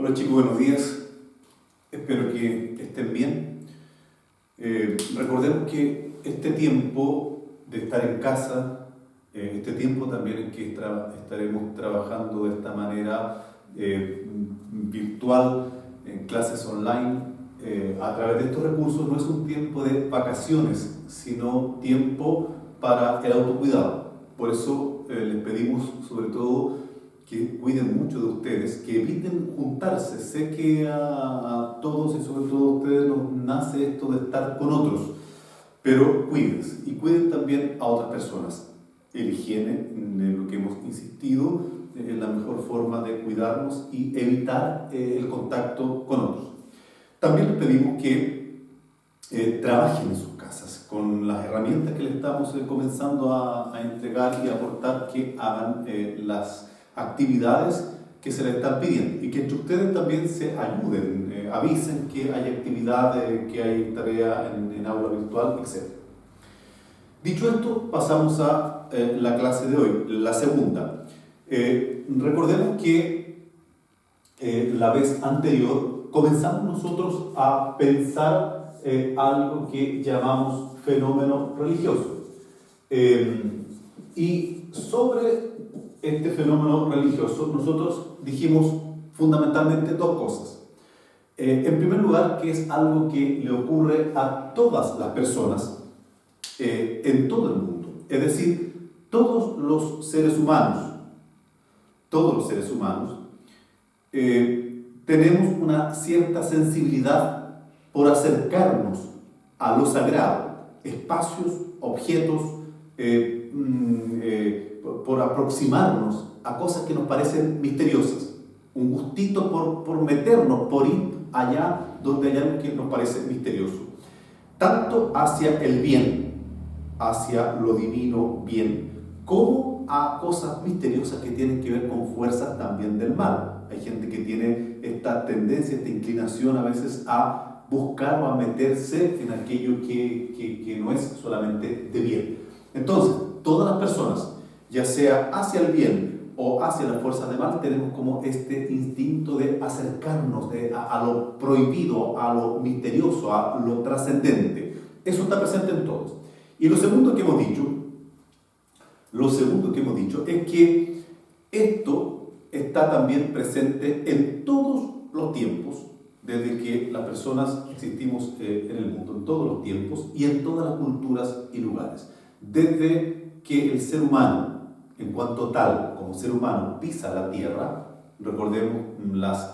Hola chicos, buenos días. Espero que estén bien. Recordemos que este tiempo de estar en casa, este tiempo también en que estaremos trabajando de esta manera virtual, en clases online, a través de estos recursos, no es un tiempo de vacaciones, sino tiempo para el autocuidado. Por eso les pedimos sobre todo que cuiden mucho de ustedes, que eviten juntarse. Sé que a todos y sobre todo a ustedes nos nace esto de estar con otros, pero cuídense y cuiden también a otras personas. La higiene, en lo que hemos insistido, es la mejor forma de cuidarnos y evitar el contacto con otros. También les pedimos que trabajen en sus casas con las herramientas que les estamos comenzando a entregar y aportar, que hagan las actividades que se les están pidiendo y que entre ustedes también se ayuden, avisen que hay actividades, que hay tarea en aula virtual, etc. Dicho esto, pasamos a la clase de hoy, la segunda. Recordemos que la vez anterior comenzamos nosotros a pensar algo que llamamos fenómeno religioso. Y sobre este fenómeno religioso nosotros dijimos fundamentalmente dos cosas. En primer lugar, que es algo que le ocurre a todas las personas en todo el mundo. Es decir, todos los seres humanos tenemos una cierta sensibilidad por acercarnos a lo sagrado, espacios, objetos, por aproximarnos a cosas que nos parecen misteriosas, un gustito por meternos, por ir allá donde hay algo que nos parece misterioso, tanto hacia el bien, hacia lo divino bien, como a cosas misteriosas que tienen que ver con fuerzas también del mal. Hay gente que tiene esta tendencia, esta inclinación a veces a buscar o a meterse en aquello que no es solamente de bien. Entonces, todas las personas, ya sea hacia el bien o hacia las fuerzas del mal, tenemos como este instinto de acercarnos a lo prohibido, a lo misterioso, a lo trascendente. Eso está presente en todos. Y lo segundo que hemos dicho es que esto está también presente en todos los tiempos, desde que las personas existimos en el mundo, en todos los tiempos y en todas las culturas y lugares. Desde que el ser humano, en cuanto tal, como ser humano, pisa la tierra, recordemos las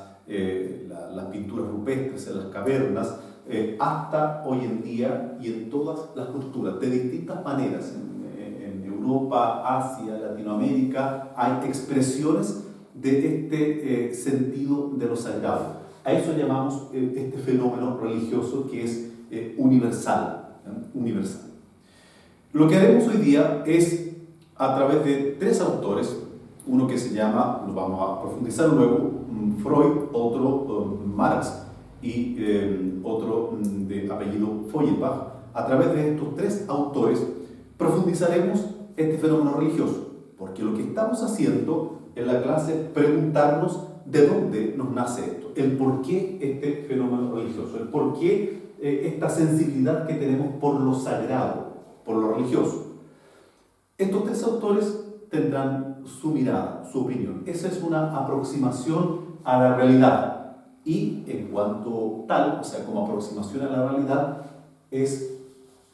pinturas rupestres en las cavernas, hasta hoy en día y en todas las culturas, de distintas maneras, en Europa, Asia, Latinoamérica, hay expresiones de este sentido de lo sagrado. A eso llamamos este fenómeno religioso que es universal. Lo que haremos hoy día es, a través de tres autores, uno que se llama, lo vamos a profundizar luego, Freud, otro Marx y otro de apellido Feuerbach. A través de estos tres autores profundizaremos este fenómeno religioso, porque lo que estamos haciendo en la clase es preguntarnos de dónde nos nace esto, el por qué este fenómeno religioso, el por qué esta sensibilidad que tenemos por lo sagrado, por lo religioso. Estos tres autores tendrán su mirada, su opinión. Esa es una aproximación a la realidad. Y en cuanto tal, o sea, como aproximación a la realidad, es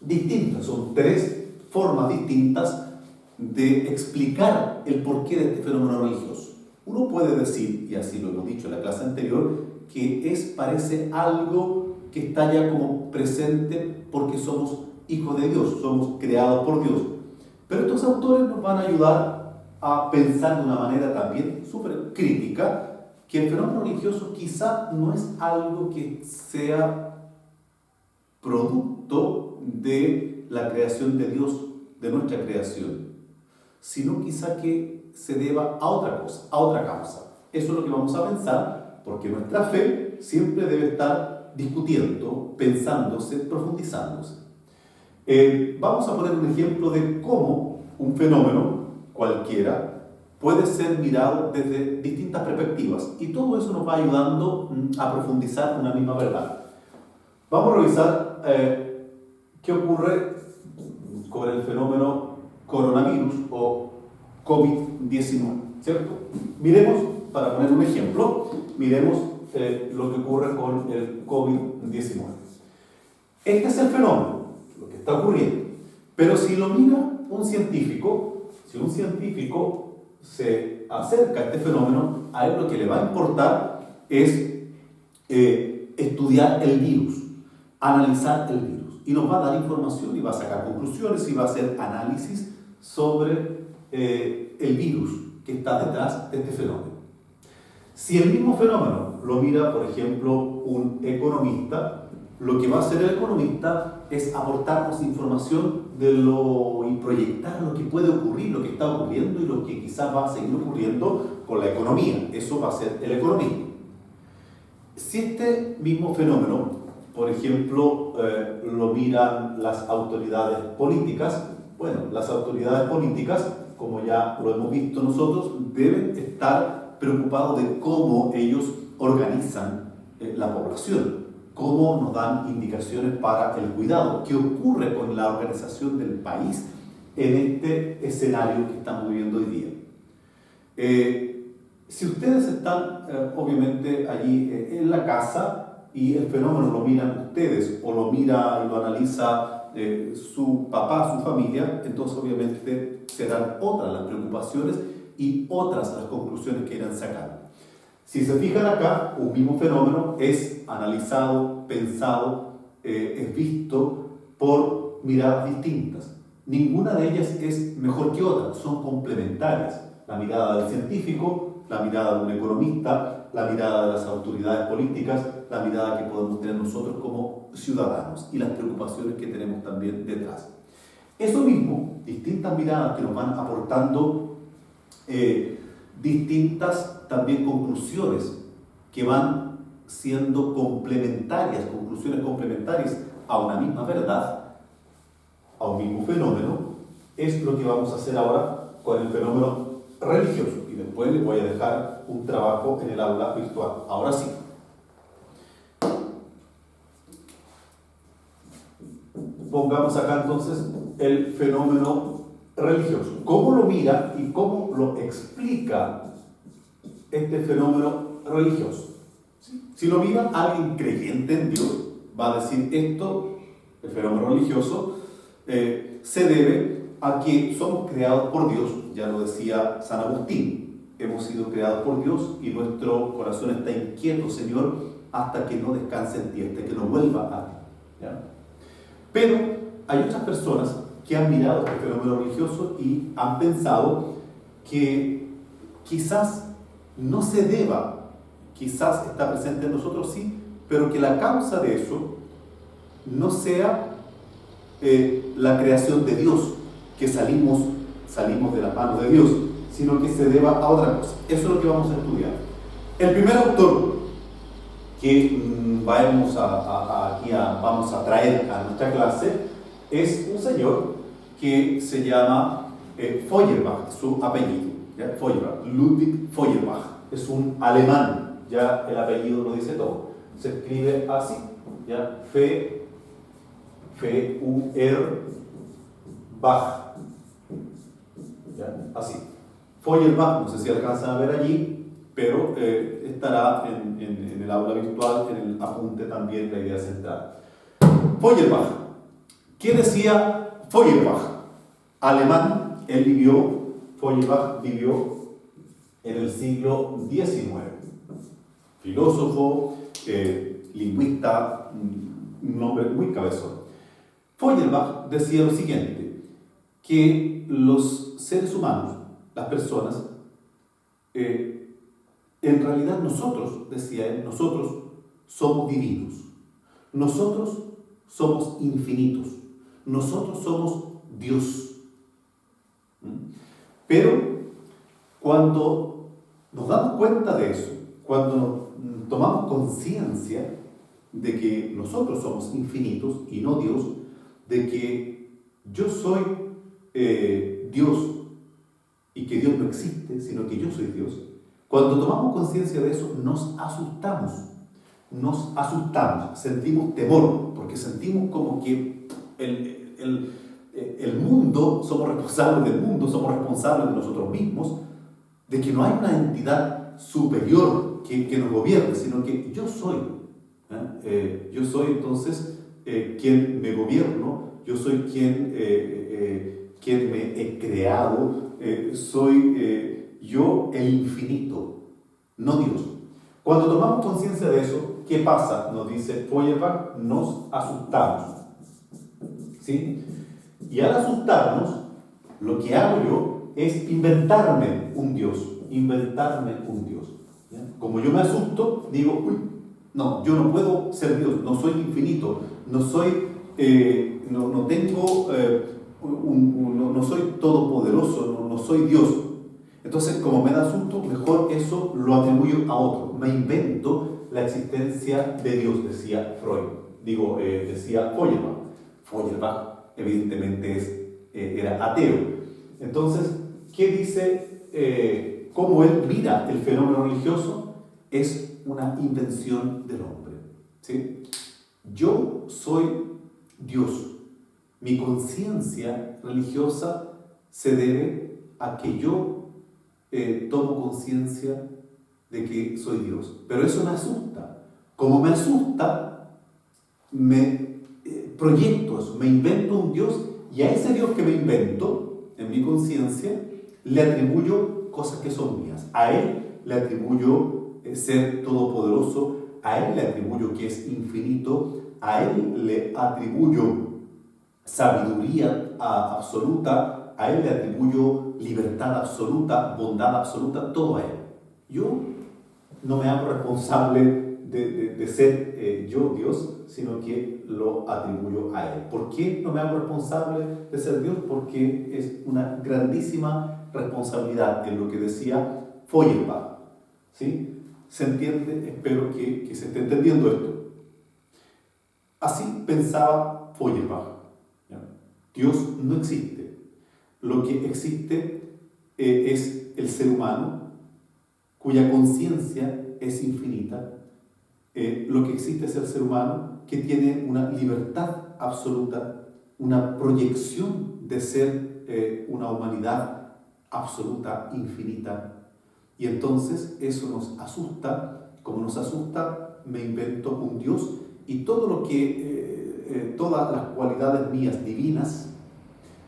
distinta. Son tres formas distintas de explicar el porqué de este fenómeno religioso. Uno puede decir, y así lo hemos dicho en la clase anterior, que parece algo que está ya como presente porque somos hijos de Dios, somos creados por Dios. Pero estos autores nos van a ayudar a pensar de una manera también súper crítica que el fenómeno religioso quizá no es algo que sea producto de la creación de Dios, de nuestra creación, sino quizá que se deba a otra cosa, a otra causa. Eso es lo que vamos a pensar, porque nuestra fe siempre debe estar discutiendo, pensándose, profundizándose. Vamos a poner un ejemplo de cómo un fenómeno cualquiera puede ser mirado desde distintas perspectivas y todo eso nos va ayudando a profundizar una misma verdad. Vamos a revisar qué ocurre con el fenómeno coronavirus o COVID-19, ¿cierto? Miremos, para poner un ejemplo, miremos lo que ocurre con el COVID-19. Este es el fenómeno, lo que está ocurriendo. Pero si lo mira un científico, si un científico se acerca a este fenómeno, a él lo que le va a importar es estudiar el virus, analizar el virus. Y nos va a dar información y va a sacar conclusiones y va a hacer análisis sobre el virus que está detrás de este fenómeno. Si el mismo fenómeno lo mira, por ejemplo, un economista, lo que va a hacer el economista es aportarnos información y proyectar lo que puede ocurrir, lo que está ocurriendo y lo que quizás va a seguir ocurriendo con la economía. Eso va a ser el economista. Si este mismo fenómeno, por ejemplo, lo miran las autoridades políticas, bueno, las autoridades políticas, como ya lo hemos visto nosotros, deben estar preocupados de cómo ellos organizan la población, cómo nos dan indicaciones para el cuidado, qué ocurre con la organización del país en este escenario que estamos viviendo hoy día. Si ustedes están obviamente allí en la casa y el fenómeno lo miran ustedes o lo mira y lo analiza su papá, su familia, entonces obviamente serán otras las preocupaciones y otras las conclusiones que irán sacando. Si se fijan acá, un mismo fenómeno es analizado, pensado, es visto por miradas distintas. Ninguna de ellas es mejor que otra, son complementarias. La mirada del científico, la mirada de un economista, la mirada de las autoridades políticas, la mirada que podemos tener nosotros como ciudadanos y las preocupaciones que tenemos también detrás. Eso mismo, distintas miradas que nos van aportando distintas también conclusiones que van siendo complementarias, conclusiones complementarias a una misma verdad, a un mismo fenómeno, es lo que vamos a hacer ahora con el fenómeno religioso. Y después les voy a dejar un trabajo en el aula virtual. Ahora sí. Pongamos acá entonces el fenómeno religioso. ¿Cómo lo mira y cómo lo explica este fenómeno religioso? Si lo mira alguien creyente en Dios, va a decir esto, el fenómeno religioso, se debe a que somos creados por Dios. Ya lo decía San Agustín, hemos sido creados por Dios y nuestro corazón está inquieto, Señor, hasta que no descanse en ti, hasta que no vuelva a ti. ¿Ya? Pero hay otras personas que han mirado este fenómeno religioso y han pensado que quizás no se deba, quizás está presente en nosotros sí, pero que la causa de eso no sea la creación de Dios, que salimos de las manos de Dios, sino que se deba a otra cosa. Eso es lo que vamos a estudiar. El primer autor que vamos a traer a nuestra clase es un señor que se llama Feuerbach, su apellido, ¿ya? Feuerbach, Ludwig Feuerbach, es un alemán, ya el apellido lo dice todo, se escribe así, ¿ya? Feuerbach, ¿ya? Así. Feuerbach, no sé si alcanzan a ver allí, pero estará en el aula virtual, en el apunte también la idea central. Feuerbach. ¿Qué decía Feuerbach? Alemán, Feuerbach vivió en el siglo XIX. Filósofo, lingüista, un hombre muy cabezón. Feuerbach decía lo siguiente, que los seres humanos, las personas, en realidad nosotros, decía él, nosotros somos divinos, nosotros somos infinitos, nosotros somos Dios. Pero cuando nos damos cuenta de eso, cuando tomamos conciencia de que nosotros somos infinitos y no Dios, de que yo soy Dios y que Dios no existe, sino que yo soy Dios, cuando tomamos conciencia de eso, nos asustamos, sentimos temor, porque sentimos como que el mundo, somos responsables del mundo, somos responsables de nosotros mismos, de que no hay una entidad superior que nos gobierne, sino que yo soy. Yo soy entonces quien me gobierno, yo soy quien me he creado, soy yo el infinito, no Dios. Cuando tomamos conciencia de eso, ¿qué pasa? Nos dice Feuerbach, nos asustamos. ¿Sí? Y al asustarnos, lo que hago yo es inventarme un Dios. ¿Ya? Como yo me asusto, digo, uy, no, yo no puedo ser Dios, no soy infinito, no soy, no tengo, no soy todopoderoso, no soy Dios. Entonces, como me da susto, mejor eso lo atribuyo a otro. Me invento la existencia de Dios, decía decía Feuerbach. Feuerbach, evidentemente, era ateo. Entonces, ¿qué dice? ¿Cómo él mira el fenómeno religioso? Es una invención del hombre. ¿Sí? Yo soy Dios. Mi conciencia religiosa se debe a que yo tomo conciencia de que soy Dios. Pero eso me asusta. Como me asusta, me proyecto eso, me invento un Dios, y a ese Dios que me invento en mi conciencia le atribuyo cosas que son mías. A Él le atribuyo ser todopoderoso, a Él le atribuyo que es infinito, a Él le atribuyo sabiduría absoluta, a Él le atribuyo libertad absoluta, bondad absoluta, todo a Él. Yo no me hago responsable de ser yo Dios, sino que lo atribuyo a Él. ¿Por qué no me hago responsable de ser Dios? Porque es una grandísima responsabilidad, en lo que decía Feuerbach. ¿Sí? ¿Se entiende? Espero que se esté entendiendo esto. Así pensaba Feuerbach. Dios no existe. Lo que existe es el ser humano, cuya conciencia es infinita. Lo que existe es el ser humano, que tiene una libertad absoluta, una proyección de ser una humanidad absoluta, infinita. Y entonces eso nos asusta. Como nos asusta, me invento un Dios, y todo lo que, todas las cualidades mías divinas,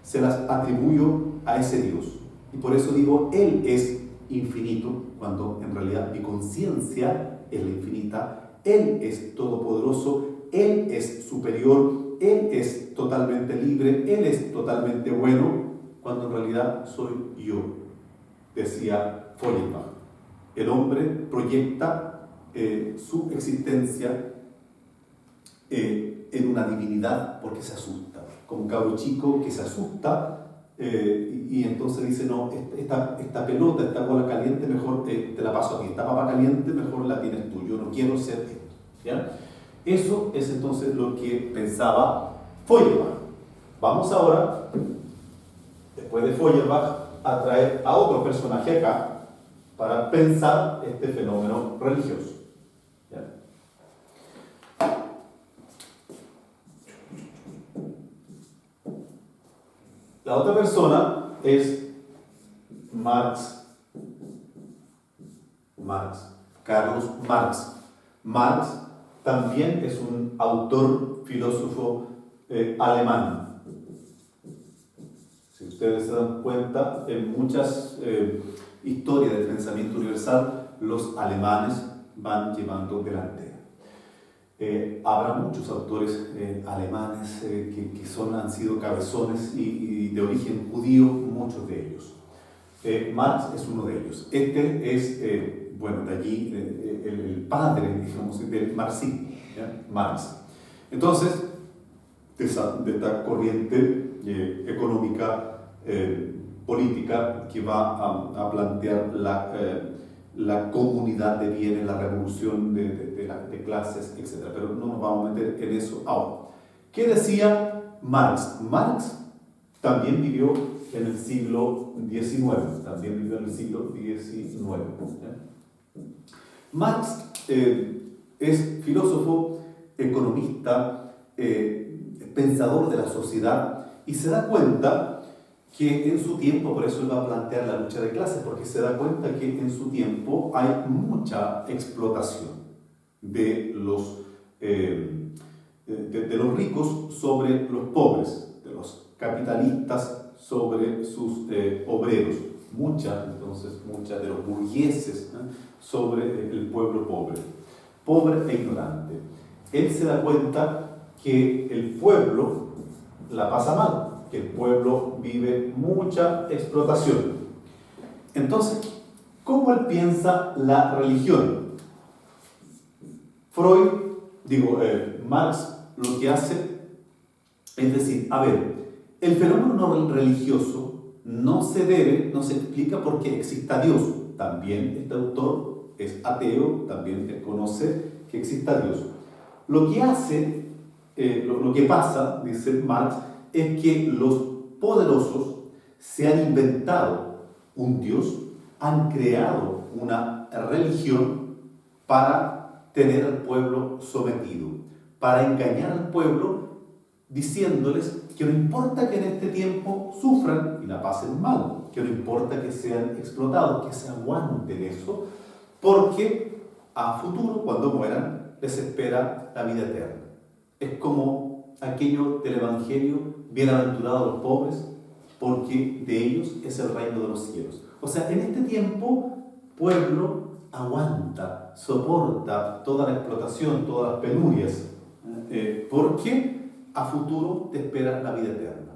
se las atribuyo a ese Dios. Y por eso digo, Él es infinito, cuando en realidad mi conciencia es la infinita. Él es todopoderoso, Él es superior, Él es totalmente libre, Él es totalmente bueno, cuando en realidad soy yo, decía Feuerbach. El hombre proyecta su existencia en una divinidad porque se asusta, como un cabro chico que se asusta y entonces dice, no, esta pelota, esta bola caliente, mejor te la paso a ti, esta papa caliente, mejor la tienes tú, yo no quiero ser esto. ¿Ya? Eso es entonces lo que pensaba Feuerbach. Vamos ahora, después de Feuerbach, a traer a otro personaje acá para pensar este fenómeno religioso. ¿Ya? La otra persona es Carlos Marx. Marx también es un autor, filósofo alemán. Si ustedes se dan cuenta, en muchas historias del pensamiento universal, los alemanes van llevando delantera. Habrá muchos autores alemanes que han sido cabezones y de origen judío, muchos de ellos. Marx es uno de ellos. Este es, de allí el padre, digamos, del marxismo, ¿ya? Marx. Entonces, de esta corriente económica, política, que va a plantear la comunidad de bienes, la revolución de clases, etc. Pero no nos vamos a meter en eso ahora. ¿Qué decía Marx? Marx también vivió en el siglo XIX, también vivió en el siglo XIX. Marx es filósofo, economista, pensador de la sociedad, y se da cuenta que en su tiempo, por eso él va a plantear la lucha de clases, porque se da cuenta que en su tiempo hay mucha explotación de los ricos sobre los pobres, de los capitalistas sobre sus obreros, mucha de los burgueses sobre el pueblo pobre e ignorante. Él se da cuenta que el pueblo la pasa mal, que el pueblo vive mucha explotación. Entonces, ¿cómo él piensa la religión? Marx lo que hace es decir, a ver, el fenómeno religioso no se explica porque exista Dios. También este autor es ateo, también conoce que exista Dios. Lo que pasa, dice Marx, es que los poderosos se han inventado un Dios, han creado una religión para tener al pueblo sometido, para engañar al pueblo diciéndoles que no importa que en este tiempo sufran y la pasen mal, que no importa que sean explotados, que se aguanten eso, porque a futuro, cuando mueran, les espera la vida eterna. Es como aquello del Evangelio: bienaventurados los pobres, porque de ellos es el reino de los cielos. O sea, en este tiempo, pueblo aguanta, soporta toda la explotación, todas las penurias, porque a futuro te espera la vida eterna.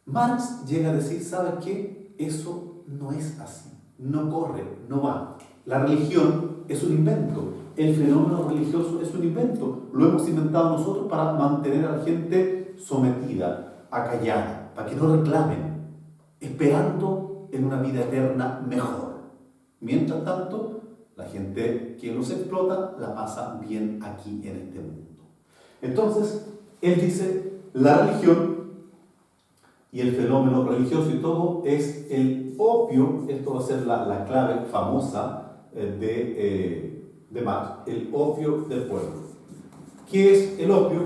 Marx llega a decir, ¿sabes qué? Eso no es así, no corre, no va. La religión es un invento, el fenómeno religioso es un invento, lo hemos inventado nosotros para mantener a la gente sometida, acallada, para que no reclamen, esperando en una vida eterna mejor. Mientras tanto, la gente que los explota la pasa bien aquí en este mundo. Entonces, él dice, la religión y el fenómeno religioso y todo es el opio. Esto va a ser la clave famosa de Marx, el opio del pueblo. ¿Qué es el opio?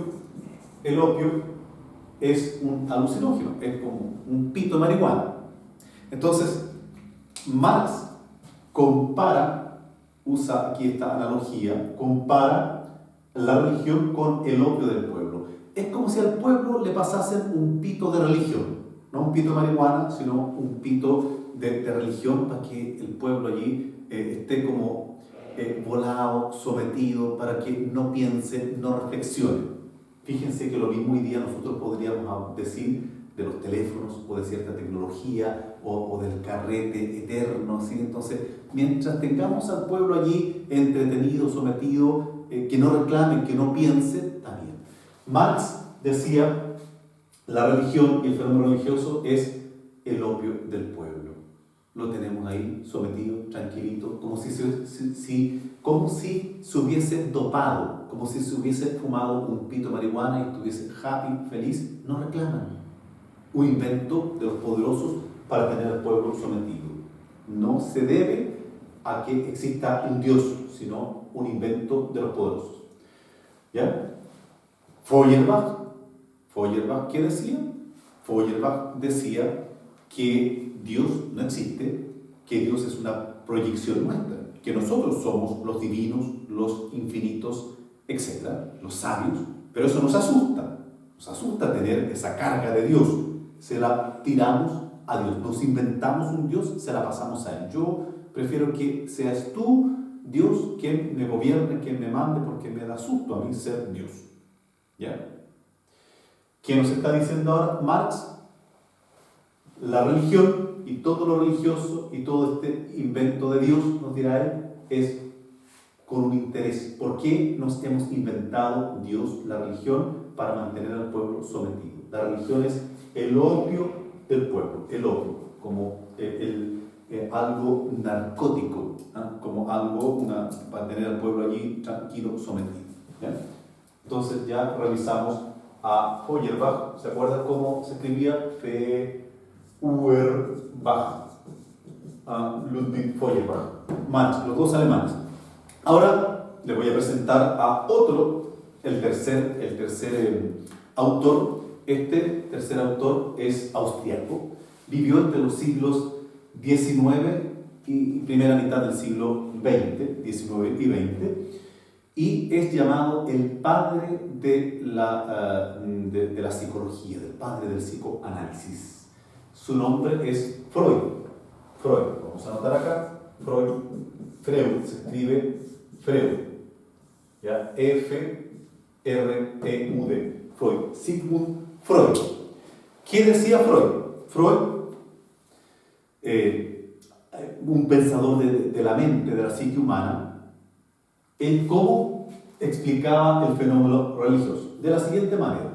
El opio es un alucinógeno, es como un pito de marihuana. Entonces, Marx usa aquí esta analogía, compara la religión con el opio del pueblo. Es como si al pueblo le pasasen un pito de religión, no un pito de marihuana, sino un pito de religión, para que el pueblo allí esté como volado, sometido, para que no piense, no reflexione. Fíjense que lo mismo hoy día nosotros podríamos decir de los teléfonos o de cierta tecnología o del carrete eterno, ¿sí? Entonces, mientras tengamos al pueblo allí entretenido, sometido, que no reclame, que no piense, está bien. Marx decía, la religión y el fenómeno religioso es el opio del pueblo. Lo tenemos ahí sometido, tranquilito, como si se hubiese dopado, como si se hubiese fumado un pito de marihuana y estuviese happy, feliz. No reclaman. Un invento de los poderosos para tener al pueblo sometido. No se debe a que exista un Dios, sino un invento de los poderosos. ¿Ya? Feuerbach, ¿qué decía? Feuerbach decía que Dios no existe, que Dios es una proyección nuestra, que nosotros somos los divinos, los infinitos, etc., los sabios, pero eso nos asusta tener esa carga de Dios, se la tiramos a Dios, nos inventamos un Dios, se la pasamos a Él. Yo prefiero que seas tú, Dios, quien me gobierne, quien me mande, porque me da susto a mí ser Dios. ¿Ya? ¿Qué nos está diciendo ahora Marx? La religión y todo lo religioso y todo este invento de Dios, nos dirá él, es con un interés. ¿Por qué nos hemos inventado Dios, la religión, para mantener al pueblo sometido? La religión es el opio del pueblo, el opio, como algo narcótico, ¿no? Como algo para tener al pueblo allí tranquilo, sometido. ¿Ya? Entonces ya revisamos a Feuerbach. ¿Se acuerdan cómo se escribía? Feuerbach. A Ludwig Feuerbach. Los dos alemanes. Ahora les voy a presentar a otro, el tercer autor. Este tercer autor es austriaco. Vivió entre los siglos XIX y primera mitad del siglo XX, XIX y XX, y es llamado el padre de la psicología, el padre del psicoanálisis. Su nombre es Freud. Freud, vamos a anotar acá, Freud, se escribe Freud, ¿ya? F-R-E-U-D, Freud, Sigmund Freud. ¿Qué decía Freud? Freud, un pensador de la mente, de la psique humana, él cómo explicaba el fenómeno religioso. De la siguiente manera.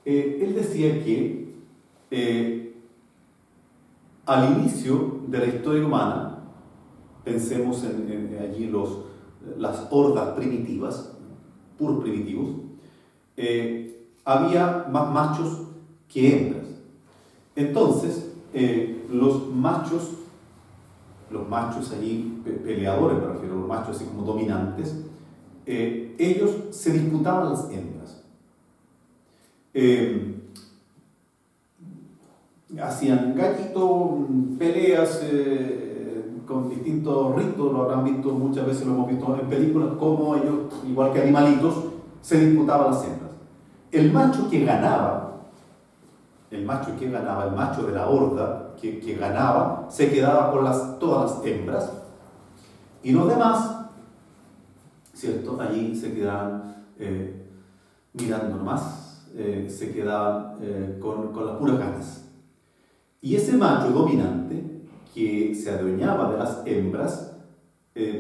Él decía que al inicio de la historia humana, pensemos allí las hordas primitivas, puros primitivos, había más machos que hembras. Entonces, los machos allí, peleadores, me refiero, los machos así como dominantes, ellos se disputaban las hembras. Hacían gallitos, peleas con distintos ritos, lo habrán visto muchas veces, lo hemos visto en películas, como ellos, igual que animalitos, se disputaban las hembras. El macho que ganaba, el macho de la horda que ganaba, se quedaba con todas las hembras, y los demás, ¿cierto? Allí se quedaban mirando nomás, se quedaban con las puras ganas. Y ese macho dominante, que se adueñaba de las hembras,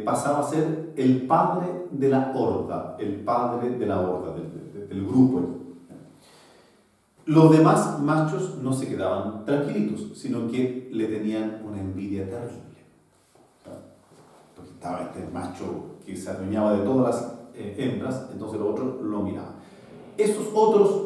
pasaba a ser el padre de la horda, del grupo. Los demás machos no se quedaban tranquilitos, sino que le tenían una envidia terrible. Porque estaba este macho que se adueñaba de todas las hembras, entonces los otros lo miraban. Esos otros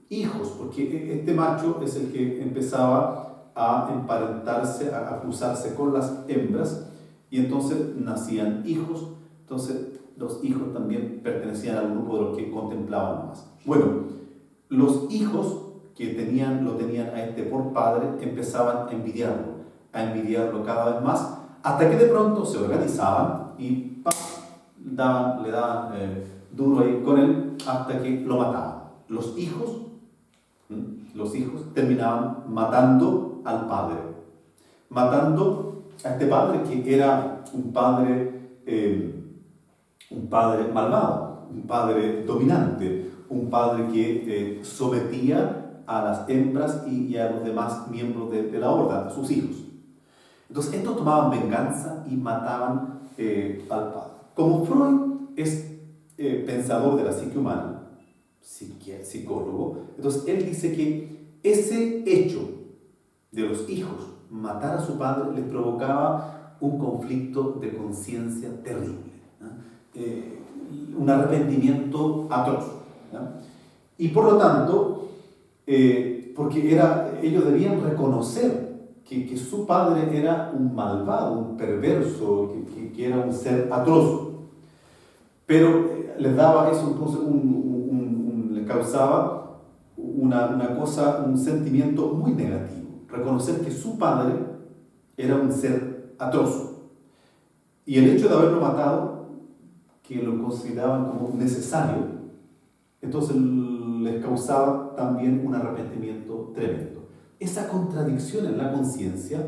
hijos, porque este macho es el que empezaba a emparentarse, a cruzarse con las hembras, y entonces nacían hijos. Entonces los hijos también pertenecían al grupo de los que contemplaban más. Bueno, los hijos que lo tenían a este por padre empezaban a envidiarlo cada vez más, hasta que de pronto se organizaban y le daban duro ahí con él hasta que lo mataban. Los hijos terminaban matando al padre, matando a este padre que era un padre malvado, un padre dominante, un padre que sometía a las hembras y a los demás miembros de la horda, a sus hijos. Entonces estos tomaban venganza y mataban al padre. Como Freud es pensador de la psique humana, psicólogo, entonces él dice que ese hecho de los hijos matar a su padre les provocaba un conflicto de conciencia terrible, ¿no? Un arrepentimiento atroz, ¿no? Y por lo tanto, porque ellos debían reconocer que su padre era un malvado, un perverso, que era un ser atroz, pero les daba eso, entonces les causaba un sentimiento muy negativo, reconocer que su padre era un ser atroz, y el hecho de haberlo matado, que lo consideraban como necesario, entonces les causaba también un arrepentimiento tremendo. Esa contradicción en la conciencia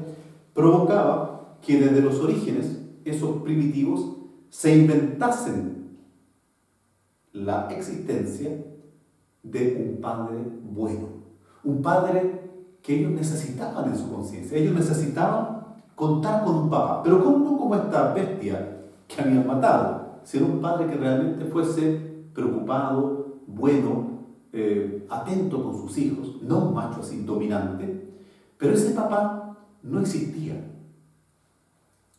provocaba que desde los orígenes esos primitivos se inventasen la existencia de un padre bueno, un padre que ellos necesitaban en su conciencia. Ellos necesitaban contar con un papá, pero no como esta bestia que habían matado, sino un padre que realmente fuese preocupado, bueno, atento con sus hijos, no un macho así dominante. Pero ese papá no existía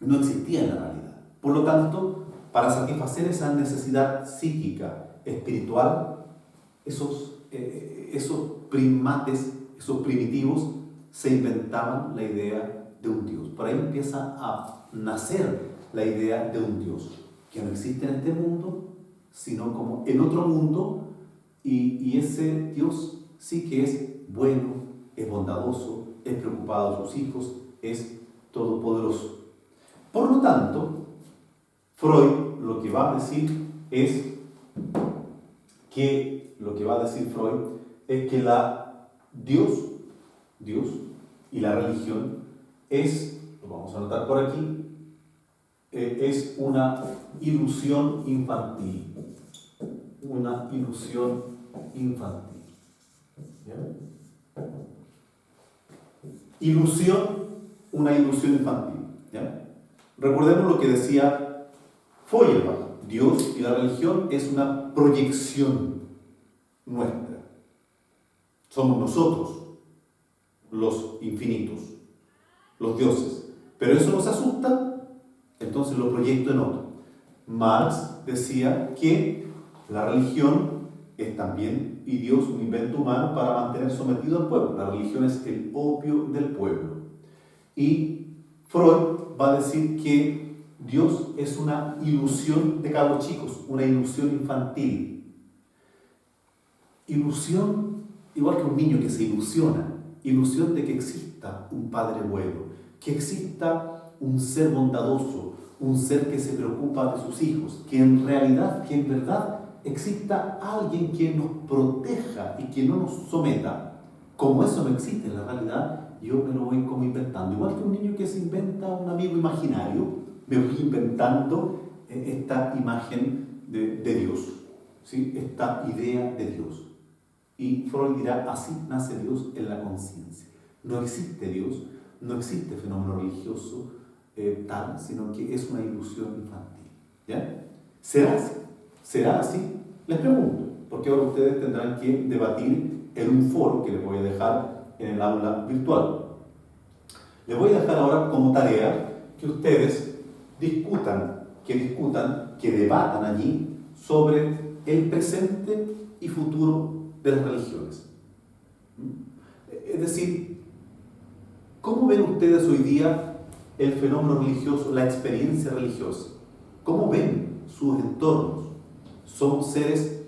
en la realidad. Por lo tanto, para satisfacer esa necesidad psíquica, espiritual, esos primates, esos primitivos, se inventaban la idea de un Dios. Por ahí empieza a nacer la idea de un Dios, que no existe en este mundo, sino como en otro mundo, y ese Dios sí que es bueno, es bondadoso, es preocupado de sus hijos, es todopoderoso. Por lo tanto, Freud lo que va a decir es que Dios y la religión lo vamos a anotar por aquí, es una ilusión infantil. Una ilusión infantil. ¿Ya? Una ilusión infantil. ¿Ya? Recordemos lo que decía Feuerbach. Dios y la religión es una proyección nuestra. Somos nosotros los infinitos, los dioses. Pero eso nos asusta, entonces lo proyecto en otro. Marx decía que la religión es también, y Dios, un invento humano para mantener sometido al pueblo. La religión es el opio del pueblo. Y Freud va a decir que Dios es una ilusión de cabros chicos, una ilusión infantil. Ilusión, igual que un niño que se ilusiona, ilusión de que exista un padre bueno, que exista un ser bondadoso, un ser que se preocupa de sus hijos, que en verdad exista alguien que nos proteja y que no nos someta. Como eso no existe en la realidad, yo me lo voy como inventando. Igual que un niño que se inventa un amigo imaginario, me voy inventando esta imagen de Dios, ¿sí? Esta idea de Dios. Y Freud dirá, así nace Dios en la conciencia. No existe Dios, no existe fenómeno religioso tal, sino que es una ilusión infantil. ¿Ya? ¿Será así? ¿Será así? Les pregunto, porque ahora ustedes tendrán que debatir en un foro que les voy a dejar en el aula virtual. Les voy a dejar ahora como tarea que ustedes discutan, que debatan allí sobre el presente y futuro de las religiones. Es decir, ¿cómo ven ustedes hoy día el fenómeno religioso, la experiencia religiosa? ¿Cómo ven sus entornos? ¿Somos seres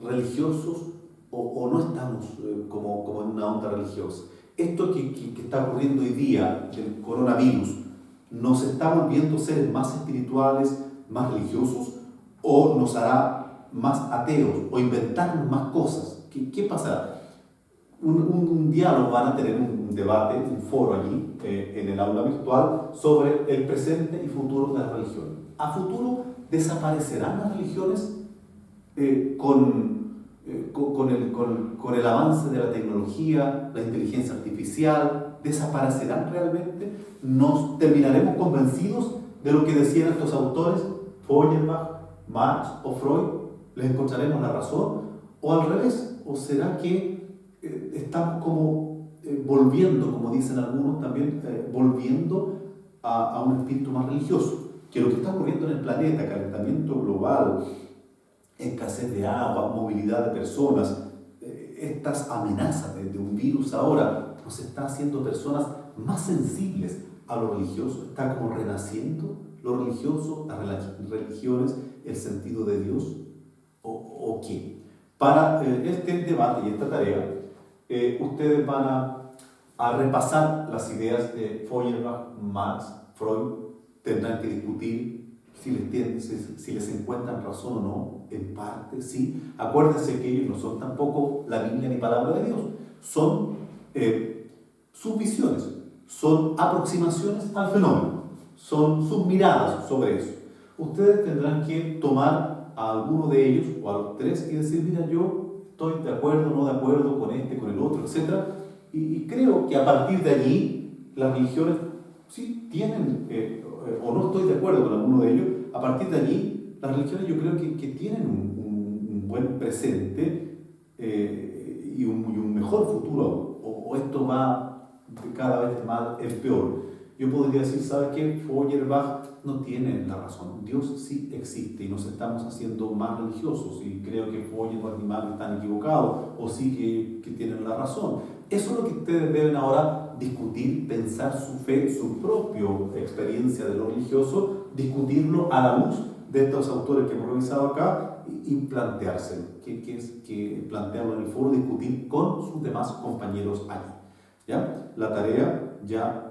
religiosos o no estamos como en una onda religiosa? Esto que está ocurriendo hoy día, del coronavirus, ¿nos está volviendo seres más espirituales, más religiosos, o nos hará más ateos, o inventarnos más cosas? ¿Qué pasará? Un diálogo, van a tener un debate, un foro allí, en el aula virtual, sobre el presente y futuro de las religiones. ¿A futuro desaparecerán las religiones con el avance de la tecnología, la inteligencia artificial? ¿Desaparecerán realmente? ¿Nos terminaremos convencidos de lo que decían estos autores, Feuerbach, Marx o Freud? ¿Les encontraremos la razón? ¿O al revés? ¿O será que estamos como volviendo, como dicen algunos también, volviendo a un espíritu más religioso? Que lo que está ocurriendo en el planeta, calentamiento global, escasez de agua, movilidad de personas, estas amenazas de un virus ahora, nos está haciendo personas más sensibles a lo religioso. Está como renaciendo lo religioso, las religiones, el sentido de Dios, o qué. Para este debate y esta tarea, ustedes van a repasar las ideas de Feuerbach, Marx, Freud. Tendrán que discutir si les encuentran razón o no, en parte, sí. Acuérdense que ellos no son tampoco la Biblia ni palabra de Dios, son sus visiones, son aproximaciones al fenómeno, son sus miradas sobre eso. Ustedes tendrán que tomar a alguno de ellos o a los tres y decir, mira, yo estoy de acuerdo, no de acuerdo con este, con el otro, etc. Y creo que a partir de allí las religiones sí tienen, o no estoy de acuerdo con alguno de ellos, a partir de allí las religiones yo creo que tienen un buen presente y un mejor futuro, o esto va cada vez más en peor. yo podría decir, ¿sabe qué? Feuerbach no tiene la razón. Dios sí existe y nos estamos haciendo más religiosos y creo que Feuerbach y Marx están equivocados o sí que tienen la razón. Eso es lo que ustedes deben ahora discutir, pensar su fe, su propia experiencia de lo religioso, discutirlo a la luz de estos autores que hemos revisado acá y planteárselo, que plantearlo en el foro, discutir con sus demás compañeros allí. ¿Ya? La tarea ya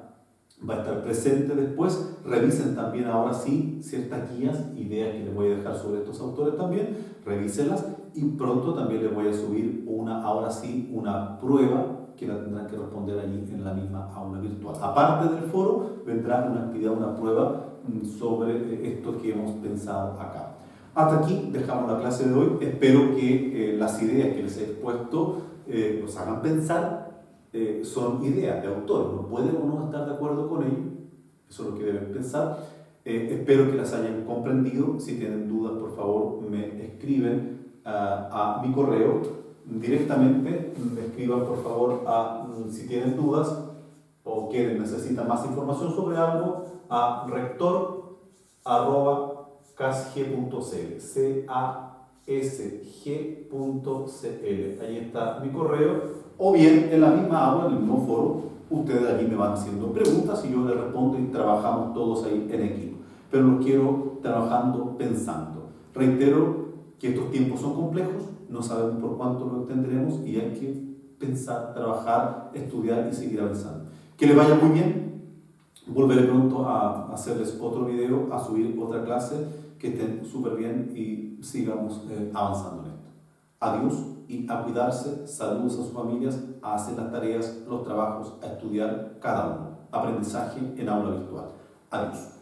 va a estar presente después. Revisen también ahora sí ciertas guías, ideas que les voy a dejar sobre estos autores también, revísenlas y pronto también les voy a subir ahora sí una prueba que la tendrán que responder allí en la misma aula virtual. Aparte del foro vendrá una actividad, una prueba sobre esto que hemos pensado acá. Hasta aquí dejamos la clase de hoy. Espero que las ideas que les he expuesto los hagan pensar. Son ideas de autores, no pueden o no estar de acuerdo con ello, eso es lo que deben pensar. Espero que las hayan comprendido. Si tienen dudas, por favor, me escriben a mi correo directamente, me escriban por favor si tienen dudas o necesitan más información sobre algo, a rector@casg.cl, casg.cl. Ahí está mi correo. O bien en la misma aula, en el mismo foro, ustedes allí me van haciendo preguntas y yo les respondo y trabajamos todos ahí en equipo. Pero lo quiero trabajando, pensando. Reitero que estos tiempos son complejos, no sabemos por cuánto lo tendremos y hay que pensar, trabajar, estudiar y seguir avanzando. Que les vaya muy bien. Volveré pronto a hacerles otro video, a subir otra clase, que estén súper bien y sigamos avanzando en esto. Adiós y a cuidarse, saludos a sus familias, a hacer las tareas, los trabajos, a estudiar cada uno. Aprendizaje en aula virtual. Adiós.